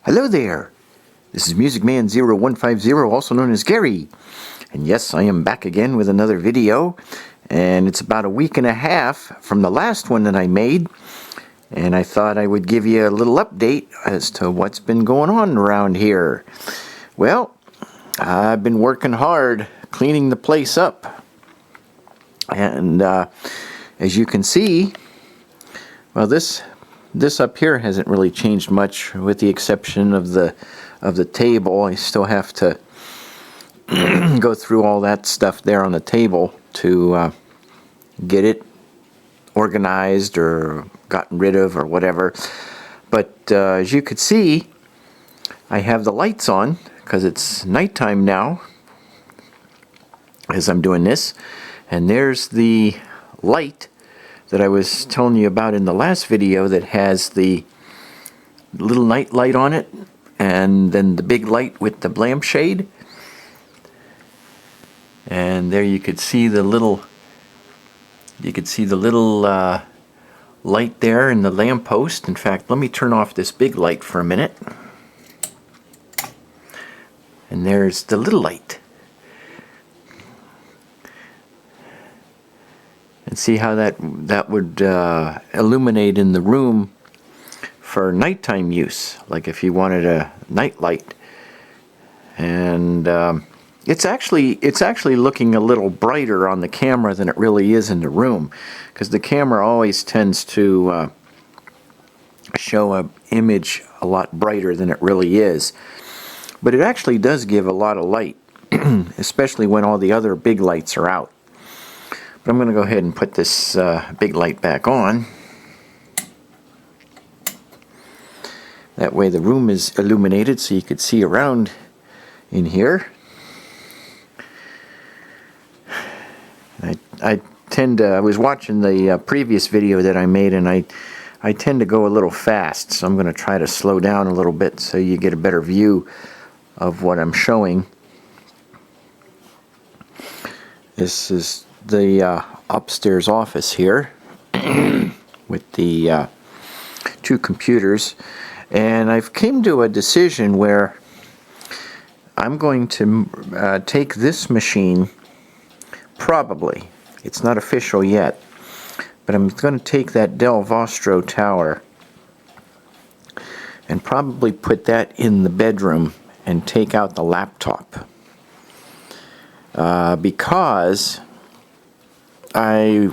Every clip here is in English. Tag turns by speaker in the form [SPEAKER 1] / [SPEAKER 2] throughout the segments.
[SPEAKER 1] Hello there, this is MusicMan0150, also known as Gary, and yes, I am back again with another video, and it's about a week and a half from the last one that I made, and I thought I would give you a little update as to what's been going on around here. Well, I've been working hard cleaning the place up, and as you can see, well, this up here hasn't really changed much, with the exception of the table. I still have to go through all that stuff there on the table to get it organized or gotten rid of or whatever. But as you could see, I have the lights on because it's nighttime now as I'm doing this, and there's the light that I was telling you about in the last video that has the little night light on it, and then the big light with the lampshade. And there you could see the little light there in the lamppost. In fact, let me turn off this big light for a minute. And there's the little light. And see how that would illuminate in the room for nighttime use, like if you wanted a night light. And it's actually looking a little brighter on the camera than it really is in the room, because the camera always tends to show an image a lot brighter than it really is. But it actually does give a lot of light, especially when all the other big lights are out. But I'm going to go ahead and put this big light back on. That way the room is illuminated so you could see around in here. I was watching the previous video that I made, and I tend to go a little fast, so I'm going to try to slow down a little bit so you get a better view of what I'm showing. This is the upstairs office here with the two computers, and I've came to a decision where I'm going to take this machine, probably, it's not official yet, but I'm going to take that Dell Vostro tower and probably put that in the bedroom and take out the laptop, because I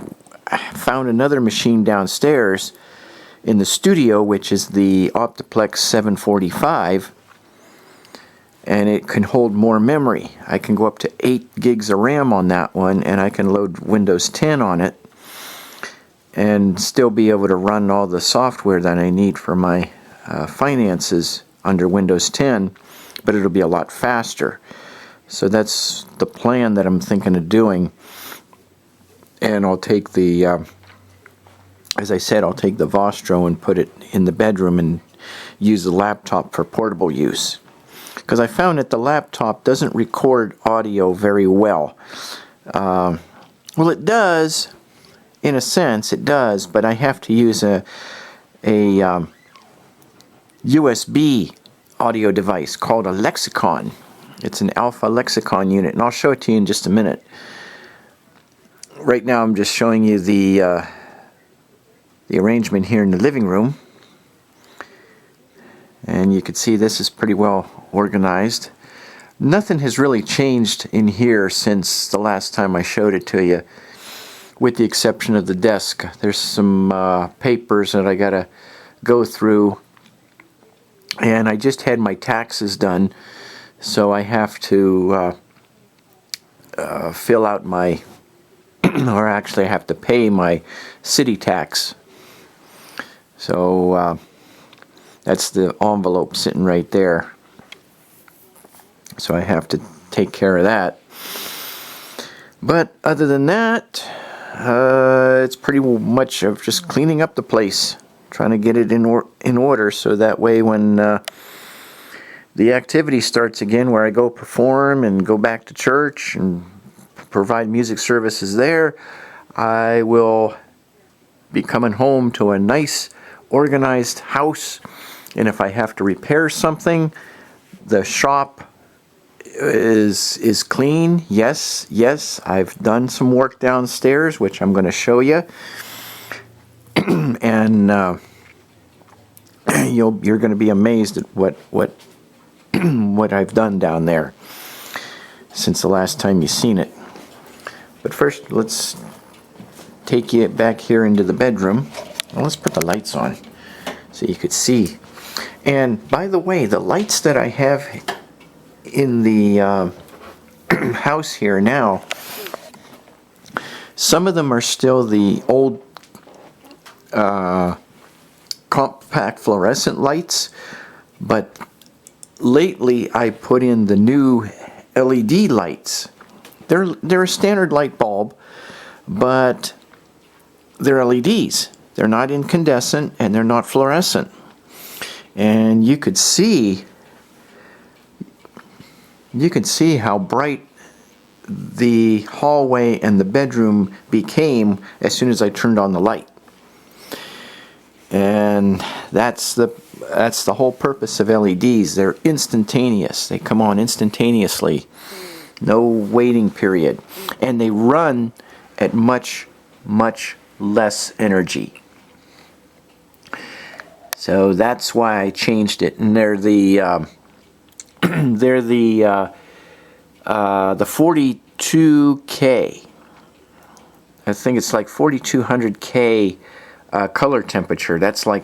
[SPEAKER 1] found another machine downstairs in the studio, which is the Optiplex 745, and it can hold more memory. I can go up to 8 gigs of RAM on that one, and I can load Windows 10 on it and still be able to run all the software that I need for my finances under Windows 10, but it'll be a lot faster. So that's the plan that I'm thinking of doing. And I'll take the, as I said, I'll take the Vostro and put it in the bedroom and use the laptop for portable use. Because I found that the laptop doesn't record audio very well. Well, it does, in a sense, it does, but I have to use a USB audio device called a Lexicon. It's an Alpha Lexicon unit, and I'll show it to you in just a minute. Right now I'm just showing you the arrangement here in the living room, and you can see this is pretty well organized. Nothing has really changed in here since the last time I showed it to you, with the exception of the desk. There's some papers that I gotta go through, and I just had my taxes done, so I have to fill out my or actually I have to pay my city tax. So that's the envelope sitting right there. So I have to take care of that. But other than that, it's pretty much of just cleaning up the place, trying to get it in order, so that way when the activity starts again, where I go perform and go back to church and provide music services there, I will be coming home to a nice organized house And if I have to repair something, the shop is clean. Yes, I've done some work downstairs, which I'm going to show you. And you're going to be amazed at what what I've done down there since the last time you've seen it. But first, let's take you back here into the bedroom. Well, let's put the lights on so you could see. And by the way, the lights that I have in the house here now, some of them are still the old compact fluorescent lights, but lately I put in the new LED lights. They're a standard light bulb, but they're LEDs. They're not incandescent and they're not fluorescent. And you could see how bright the hallway and the bedroom became as soon as I turned on the light. And that's the whole purpose of LEDs. They're instantaneous. They come on instantaneously. No waiting period. And they run at much less energy. So that's why I changed it. And they're the they're the 42K. I think it's like 4200K color temperature. That's like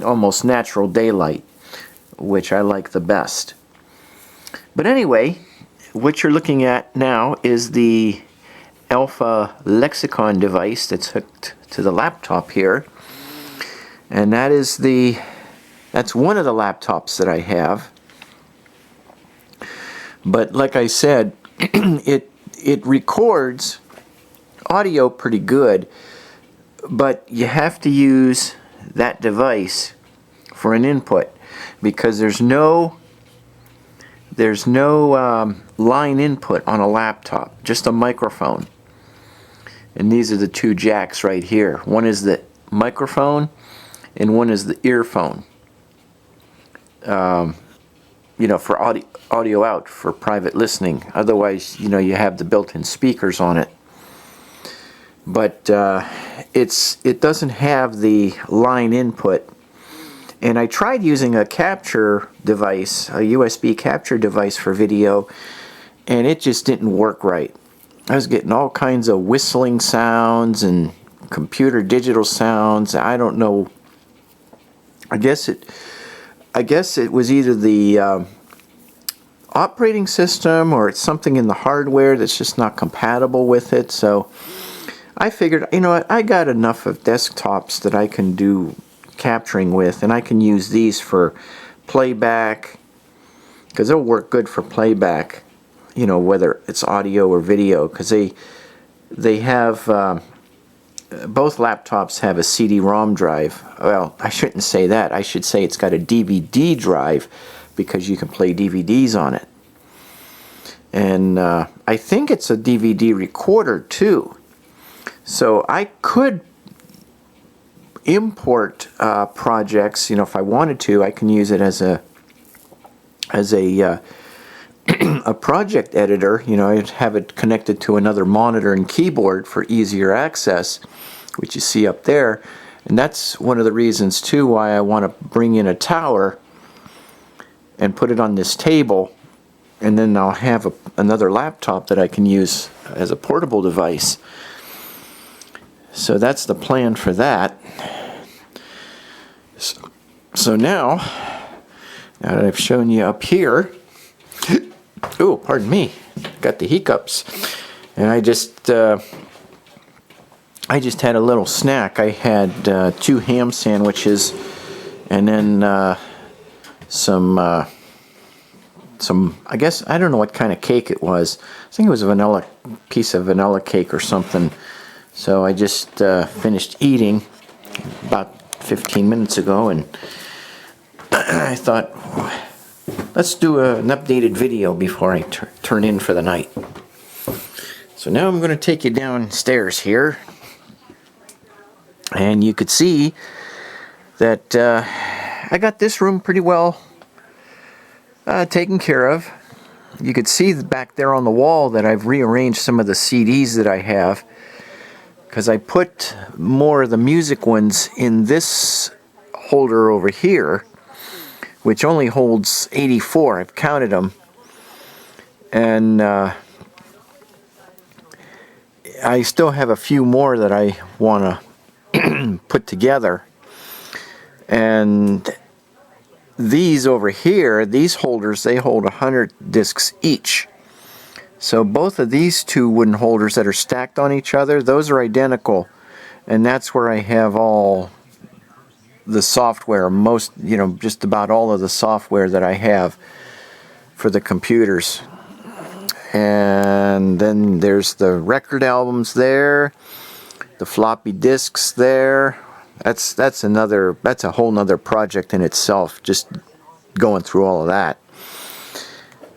[SPEAKER 1] almost natural daylight, which I like the best. But anyway, what you're looking at now is the Alpha Lexicon device that's hooked to the laptop here. And that's one of the laptops that I have. But like I said, it records audio pretty good, but you have to use that device for an input because there's no line input on a laptop, just a microphone. And these are the two jacks right here. One is the microphone and one is the earphone. For audio out for private listening. Otherwise, you have the built-in speakers on it. But it doesn't have the line input. And I tried using a capture device, a USB capture device for video, and it just didn't work right. I was getting all kinds of whistling sounds and computer digital sounds. I don't know. I guess it was either the operating system or it's something in the hardware that's just not compatible with it. So I figured, you know what, I got enough of desktops that I can do capturing with, and I can use these for playback because they'll work good for playback, whether it's audio or video, because they have both laptops have a CD-ROM drive. Well, I shouldn't say that. I should say it's got a DVD drive because you can play DVDs on it. And I think it's a DVD recorder too. So I could import projects, if I wanted to. I can use it as a a project editor. I'd have it connected to another monitor and keyboard for easier access, which you see up there. And that's one of the reasons too why I want to bring in a tower and put it on this table, and then I'll have another laptop that I can use as a portable device. So that's the plan for that. So now that I've shown you up here, oh, pardon me, got the hiccups, and I just had a little snack. I had 2 ham sandwiches, and then some, I guess, I don't know what kind of cake it was. I think it was a piece of vanilla cake or something. So I just finished eating about 15 minutes ago, and I thought, let's do an updated video before I turn in for the night. So now I'm going to take you downstairs here, and you could see that I got this room pretty well taken care of. You could see back there on the wall that I've rearranged some of the CDs that I have, because I put more of the music ones in this holder over here, which only holds 84. I've counted them. And I still have a few more that I want to put together. And these over here, these holders, they hold 100 discs each. So both of these two wooden holders that are stacked on each other, those are identical. And that's where I have all the software, most, just about all of the software that I have for the computers. And then there's the record albums there, the floppy disks there. That's a whole nother project in itself, just going through all of that.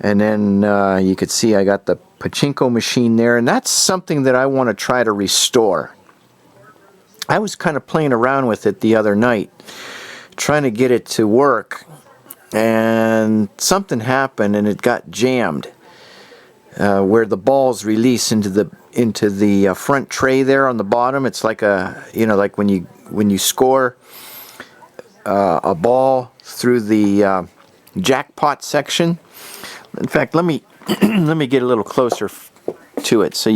[SPEAKER 1] And then you could see I got the pachinko machine there, and that's something that I want to try to restore. I was kind of playing around with it the other night, trying to get it to work, and something happened and it got jammed where the balls release into the front tray there on the bottom. It's like like when you score a ball through the jackpot section. In fact, let me get a little closer to it so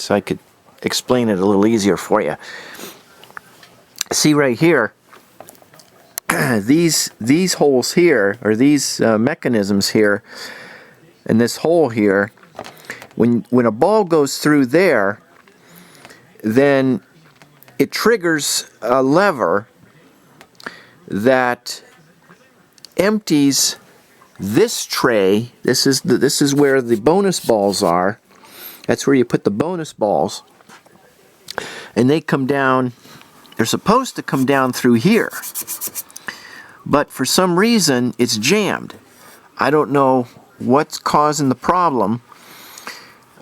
[SPEAKER 1] I could explain it a little easier for you. See right here, these holes here, or these mechanisms here, and this hole here, when a ball goes through there, then it triggers a lever that empties this tray. This is where the bonus balls are. That's where you put the bonus balls, and they come down. They're supposed to come down through here, but for some reason it's jammed. I don't know what's causing the problem.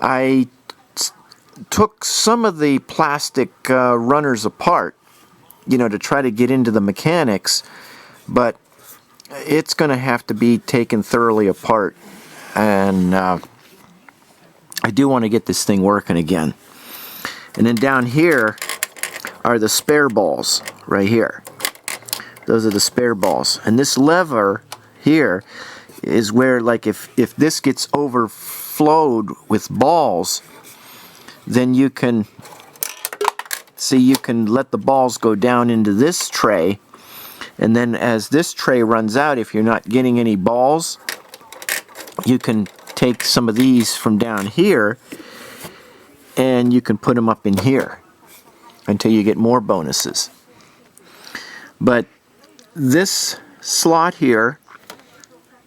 [SPEAKER 1] I took some of the plastic runners apart, to try to get into the mechanics, but it's going to have to be taken thoroughly apart, and I do want to get this thing working again. And then down here are the spare balls right here. Those are the spare balls, and this lever here is where, like, if this gets overflowed with balls, then you can let the balls go down into this tray, and then as this tray runs out, if you're not getting any balls, you can take some of these from down here and you can put them up in here until you get more bonuses. But this slot here,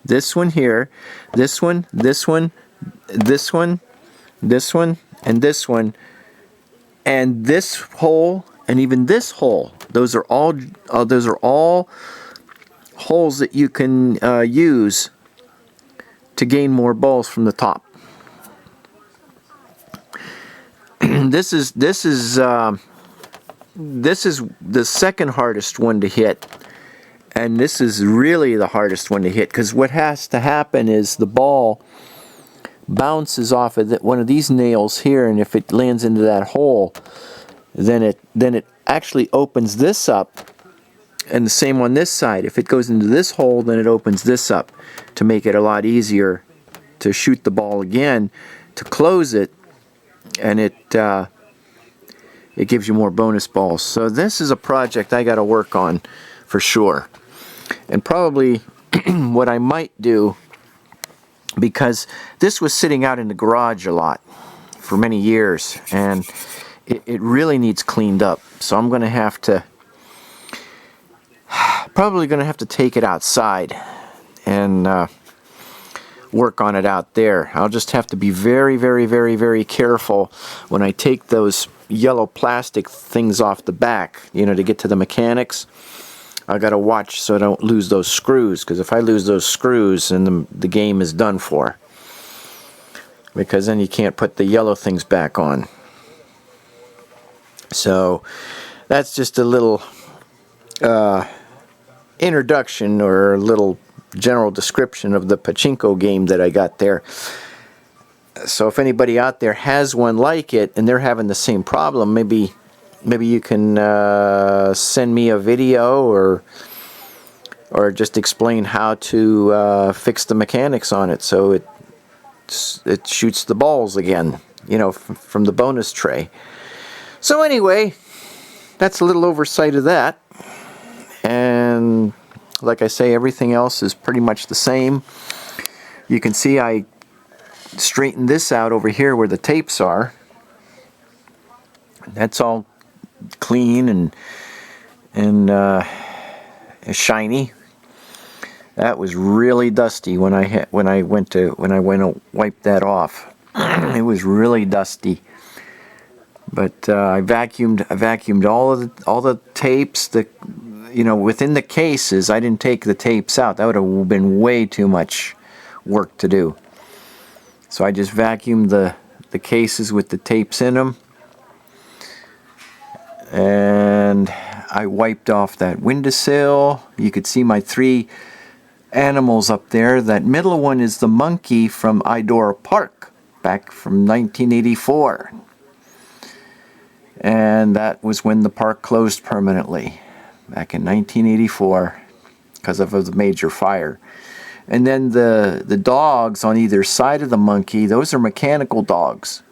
[SPEAKER 1] this one here, this one, this one, this one, this one, and this one, and this hole, and even this hole, those are all holes that you can use to gain more balls from the top. This is the second hardest one to hit, and this is really the hardest one to hit, because what has to happen is the ball bounces off of one of these nails here, and if it lands into that hole, then it actually opens this up, and the same on this side. If it goes into this hole, then it opens this up to make it a lot easier to shoot the ball again, to close it, and it gives you more bonus balls. So this is a project I got to work on for sure. And probably what I might do, because this was sitting out in the garage a lot for many years, and it really needs cleaned up. So I'm going to have to, probably going to have to take it outside and work on it out there. I'll just have to be very, very, very, very careful when I take those yellow plastic things off the back, to get to the mechanics. I got to watch so I don't lose those screws, because if I lose those screws, then the game is done for, because then you can't put the yellow things back on. So that's just a little introduction or a little general description of the pachinko game that I got there. So if anybody out there has one like it and they're having the same problem, maybe you can send me a video or just explain how to fix the mechanics on it so it shoots the balls again, you know, from the bonus tray. So anyway, that's a little oversight of that. And like I say, everything else is pretty much the same. You can see I straightened this out over here where the tapes are. That's all clean and shiny. That was really dusty when I went to wipe that off. It was really dusty. But I vacuumed all the tapes. You know, within the cases, I didn't take the tapes out. That would have been way too much work to do. So I just vacuumed the cases with the tapes in them. And I wiped off that windowsill. You could see my 3 animals up there. That middle one is the monkey from Idora Park, back from 1984. And that was when the park closed permanently, back in 1984, because of a major fire. And then the dogs on either side of the monkey, those are mechanical dogs.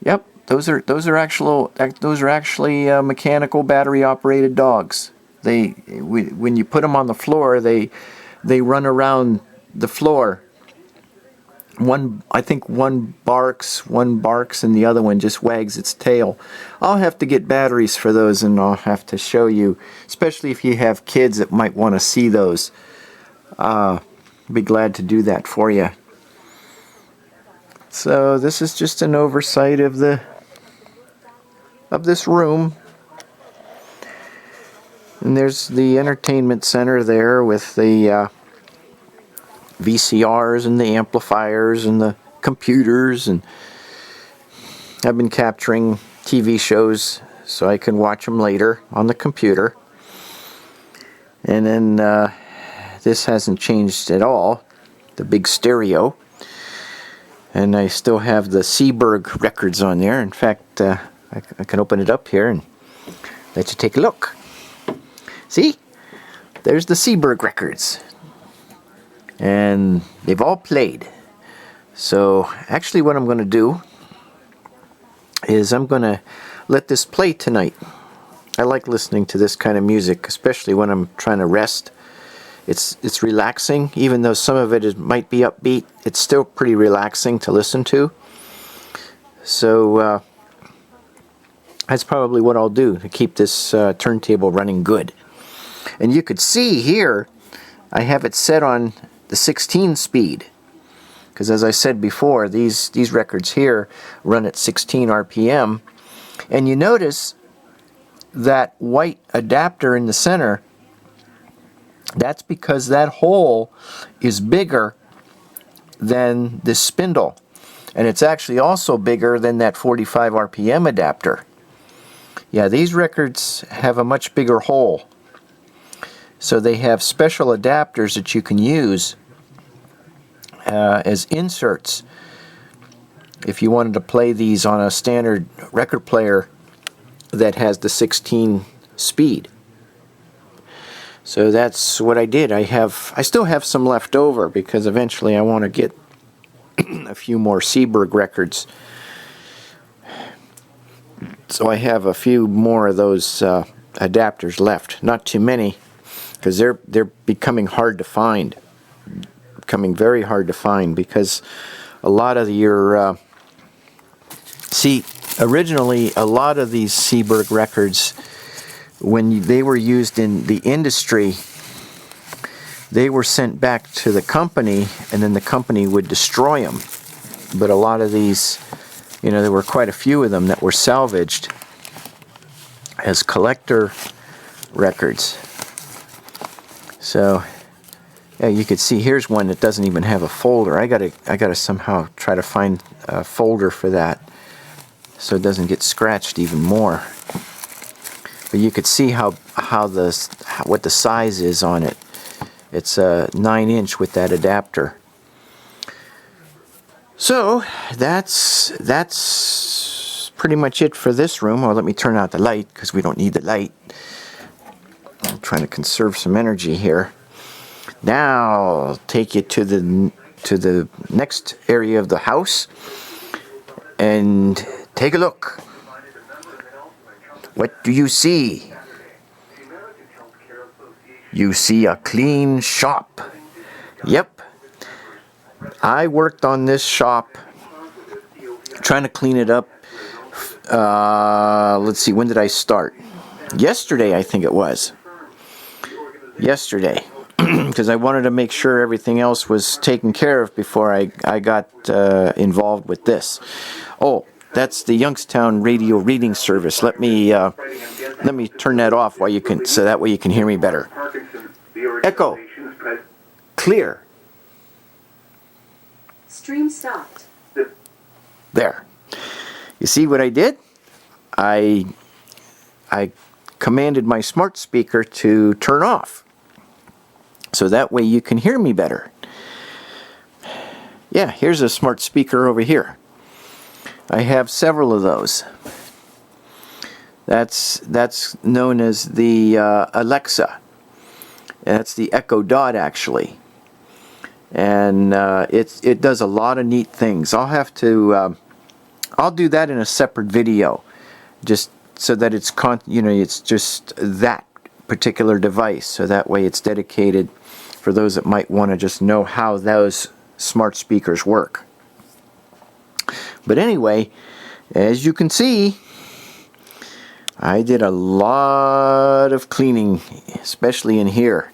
[SPEAKER 1] Yep, those are actually mechanical battery operated dogs. When you put them on the floor, they run around the floor. I think one barks, and the other one just wags its tail. I'll have to get batteries for those, and I'll have to show you, especially if you have kids that might want to see those. I'll be glad to do that for you. So this is just an oversight of this room. And there's the entertainment center there with the VCRs and the amplifiers and the computers, and I've been capturing TV shows so I can watch them later on the computer. And then this hasn't changed at all, the big stereo, and I still have the Seeburg records on there. In fact, I can open it up here and let you take a look. See, there's the Seeburg records. And they've all played. So actually what I'm going to do is I'm going to let this play tonight. I like listening to this kind of music, especially when I'm trying to rest. It's relaxing, even though some of it might be upbeat. It's still pretty relaxing to listen to. So that's probably what I'll do to keep this turntable running good. And you could see here, I have it set on the 16 speed, because as I said before, these records here run at 16 RPM, and you notice that white adapter in the center. That's because that hole is bigger than this spindle, and it's actually also bigger than that 45 RPM adapter. Yeah, these records have a much bigger hole, so they have special adapters that you can use as inserts if you wanted to play these on a standard record player that has the 16 speed. So that's what I did. I still have some left over because eventually I want to get a few more Seeburg records. So I have a few more of those adapters left. Not too many, because they're becoming hard to find. Becoming very hard to find, because a lot of your originally a lot of these Seeburg records, when they were used in the industry, they were sent back to the company, and then the company would destroy them. But a lot of these, there were quite a few of them that were salvaged as collector records. So yeah, you could see here's one that doesn't even have a folder. I gotta somehow try to find a folder for that so it doesn't get scratched even more. But you could see how what the size is on it. It's a 9-inch with that adapter. So that's pretty much it for this room. Well, let me turn out the light because we don't need the light. I'm trying to conserve some energy here. Now I'll take you to the next area of the house and take a look. What do you see? You see a clean shop. Yep. I worked on this shop, trying to clean it up. Let's see, when did I start? Yesterday, I think it was. Yesterday. Because I wanted to make sure everything else was taken care of before I got involved with this. Oh, that's the Youngstown radio reading service. Let me turn that off so that way you can hear me better. Echo. Clear.
[SPEAKER 2] Stream stopped.
[SPEAKER 1] There. You see what I did? I commanded my smart speaker to turn off. So that way you can hear me better. Yeah, here's a smart speaker over here. I have several of those. That's known as the Alexa. That's the Echo Dot, actually. And it does a lot of neat things. I'll do that in a separate video, just so that it's it's just that particular device, so that way it's dedicated for those that might want to just know how those smart speakers work. But anyway, as you can see, I did a lot of cleaning, especially in here.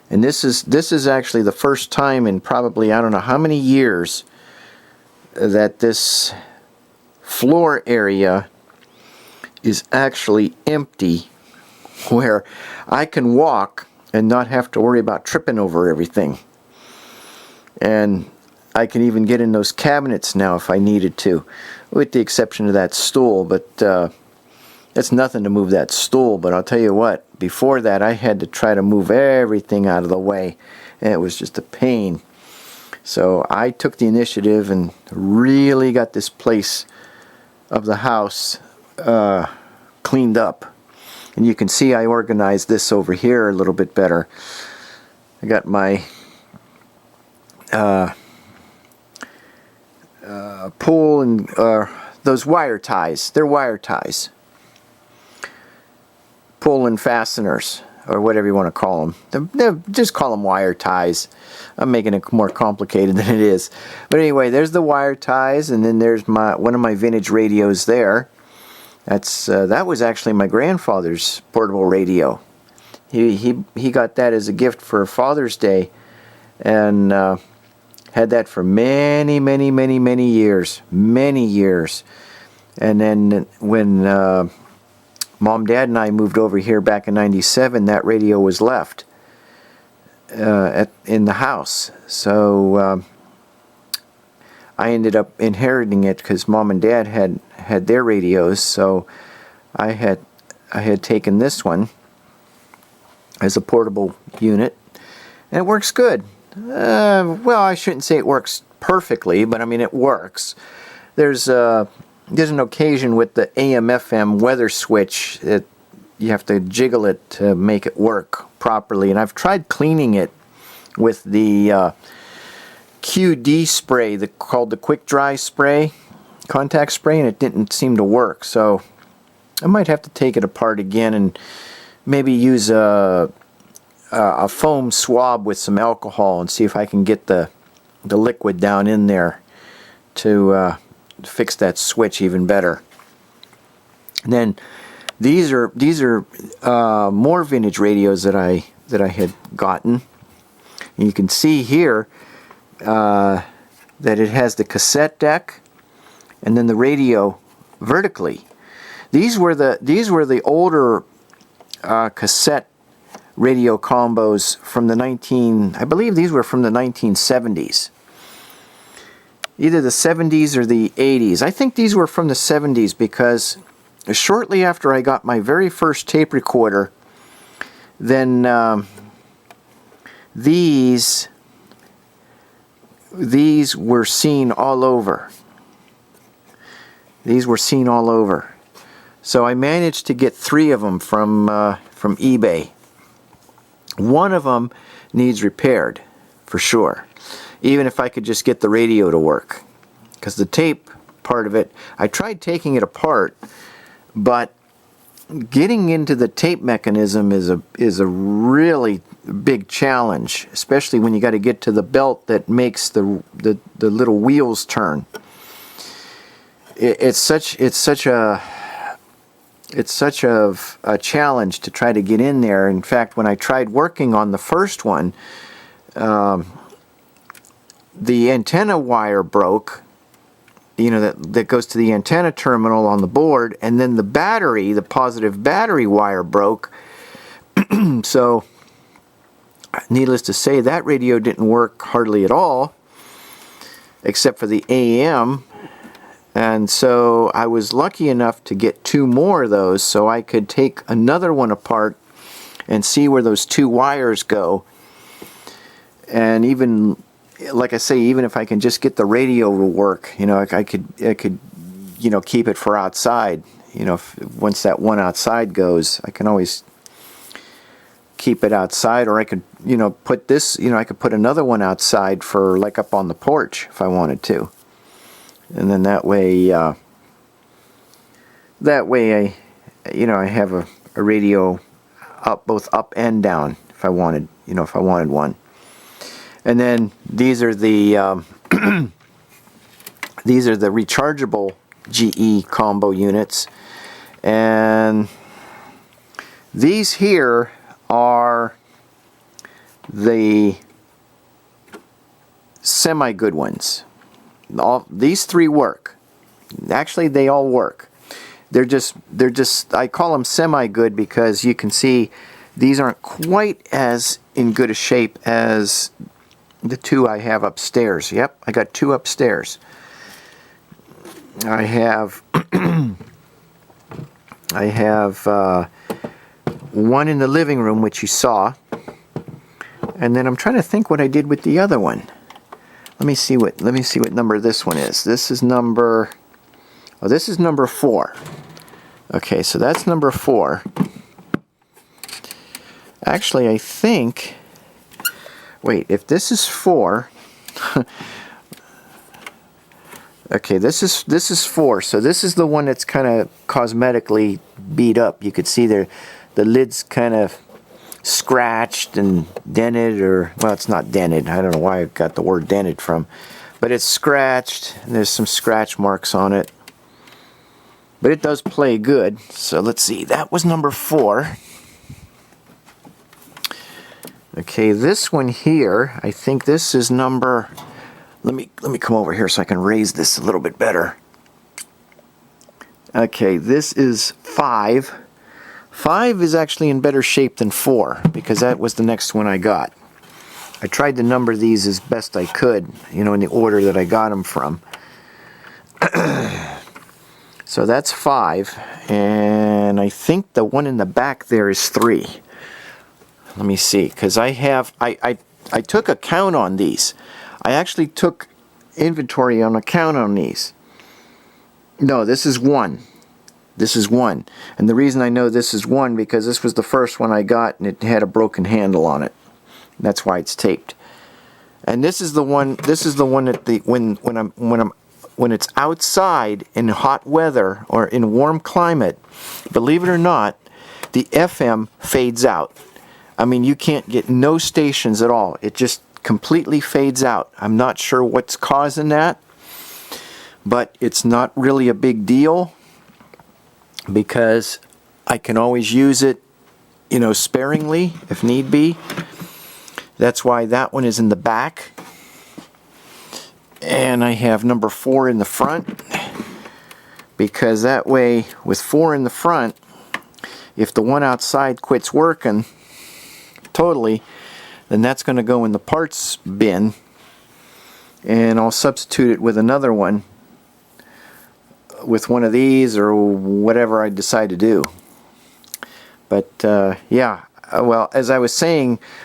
[SPEAKER 1] And this is actually the first time in probably, I don't know how many years, that this floor area is actually empty, where I can walk and not have to worry about tripping over everything. And I can even get in those cabinets now if I needed to, with the exception of that stool. But that's nothing to move that stool. But I'll tell you what, before that I had to try to move everything out of the way, and it was just a pain. So I took the initiative and really got this place of the house cleaned up. And you can see I organized this over here a little bit better. I got my pull and those wire ties. They're wire ties. Pull and fasteners, or whatever you want to call them. Just call them wire ties. I'm making it more complicated than it is. But anyway, there's the wire ties, and then there's one of my vintage radios there. That was actually my grandfather's portable radio. He got that as a gift for Father's Day, and had that for many years. And then when Mom, Dad, and I moved over here back in '97, that radio was left in the house. So I ended up inheriting it because Mom and Dad had their radios. So I had taken this one as a portable unit, and it works good. Well, I shouldn't say it works perfectly, but I mean it works. There's an occasion with the AM/FM weather switch that you have to jiggle it to make it work properly. And I've tried cleaning it with the QD spray, called the Quick Dry spray, contact spray, and it didn't seem to work. So I might have to take it apart again and maybe use a foam swab with some alcohol and see if I can get the liquid down in there to fix that switch even better. And then these are more vintage radios that I had gotten. And you can see here that it has the cassette deck and then the radio vertically. These were the older cassette radio combos from I believe these were from the 1970s. Either the 70s or the 80s. I think these were from the 70s because shortly after I got my very first tape recorder, then these were seen all over. These were seen all over. So I managed to get 3 of them from eBay. One of them needs repaired, for sure. Even if I could just get the radio to work. Because the tape part of it, I tried taking it apart, but getting into the tape mechanism is a really big challenge, especially when you got to get to the belt that makes the little wheels turn. It's such a challenge to try to get in there. In fact, when I tried working on the first one, the antenna wire broke, you know, that goes to the antenna terminal on the board, and then the battery, the positive battery wire broke. So needless to say, that radio didn't work hardly at all, except for the AM. And so I was lucky enough to get 2 more of those, so I could take another one apart and see where those 2 wires go. And even, like I say, even if I can just get the radio to work, you know, I could you know, keep it for outside. You know, once that one outside goes, I can always keep it outside, or I could, you know, put this, you know, I could put another one outside for like up on the porch if I wanted to. And then that way I, you know, I have a radio up, both up and down if I wanted, you know, if I wanted one. And then these are the these are the rechargeable GE combo units, and these here are the semi-good ones. These 3 work. Actually, they all work. They're just I call them semi-good because you can see these aren't quite as in good a shape as the 2 I have upstairs. Yep, I got 2 upstairs. I have I have one in the living room, which you saw, and then I'm trying to think what I did with the other one. Let me see what number this one is. This is number 4. Okay, so that's number 4. Actually, I think, wait, if this is 4, okay, this is 4. So this is the one that's kind of cosmetically beat up. You could see the lid's kind of scratched and dented, or, well, it's not dented. I don't know why I got the word dented from, but it's scratched, and there's some scratch marks on it. But it does play good. So let's see, that was number 4. Okay, this one here, I think this is number, let me come over here so I can raise this a little bit better. Okay, this is 5. 5 is actually in better shape than 4, because that was the next one I got. I tried to number these as best I could, you know, in the order that I got them from. So that's 5, and I think the one in the back there is 3. Let me see, because I took a count on these. I actually took inventory on a count on these. No, this is 1. This is 1. And the reason I know this is 1, because this was the first one I got and it had a broken handle on it. That's why it's taped. And this is the one that when it's outside in hot weather or in warm climate, believe it or not, the FM fades out. I mean, you can't get no stations at all. It just completely fades out. I'm not sure what's causing that, but it's not really a big deal, because I can always use it, you know, sparingly if need be. That's why that one is in the back. And I have number 4 in the front, because that way, with 4 in the front, if the one outside quits working totally, then that's going to go in the parts bin, and I'll substitute it with another one, with one of these or whatever I decide to do. But yeah, well, as I was saying,